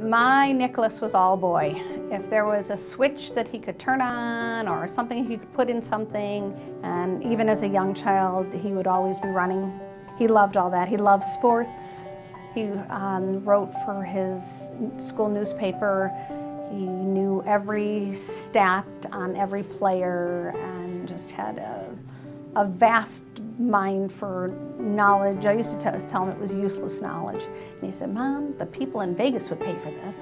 My Nicholas was all boy. If there was a switch that he could turn on or something he could put in something, and even as a young child, he would always be running. He loved all that. He loved sports. He wrote for his school newspaper. He knew every stat on every player and just had a vast mind for knowledge. I used to tell him it was useless knowledge. And he said, "Mom, the people in Vegas would pay for this."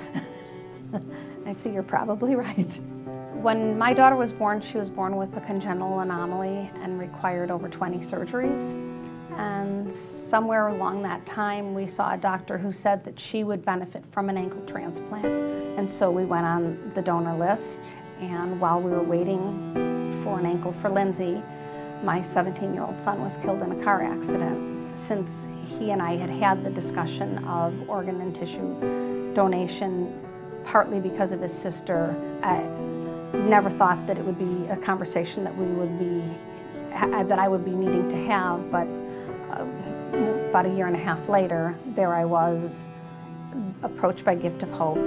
I'd say, "You're probably right." When my daughter was born, she was born with a congenital anomaly and required over 20 surgeries. And somewhere along that time, we saw a doctor who said that she would benefit from an ankle transplant. And so we went on the donor list, and while we were waiting for an ankle for Lindsay, my 17-year-old son was killed in a car accident. Since he and I had had the discussion of organ and tissue donation, partly because of his sister, I never thought that it would be a conversation that I would be needing to have, but about a year and a half later, there I was, approached by Gift of Hope,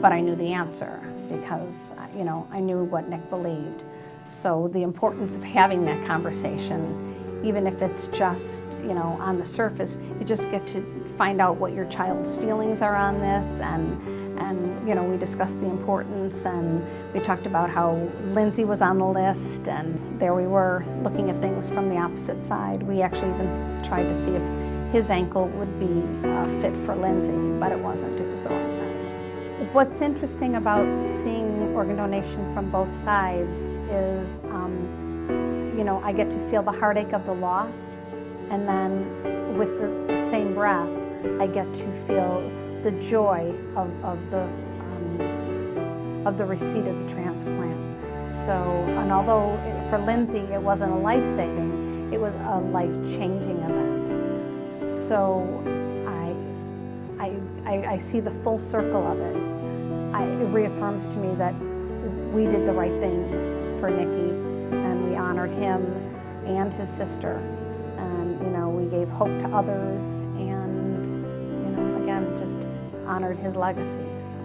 but I knew the answer because, I knew what Nick believed. So the importance of having that conversation, even if it's just, on the surface, you just get to find out what your child's feelings are on this, and we discussed the importance, and we talked about how Lindsay was on the list, and there we were looking at things from the opposite side. We actually even tried to see if his ankle would be fit for Lindsay, but it wasn't. It was the wrong size. What's interesting about seeing organ donation from both sides is, I get to feel the heartache of the loss, and then with the same breath, I get to feel the joy of the receipt of the transplant. So, and although for Lindsay it wasn't a life-saving, it was a life-changing event. So I see the full circle of it. It reaffirms to me that we did the right thing for Nicky, and we honored him and his sister, and we gave hope to others, and again, just honored his legacy. So.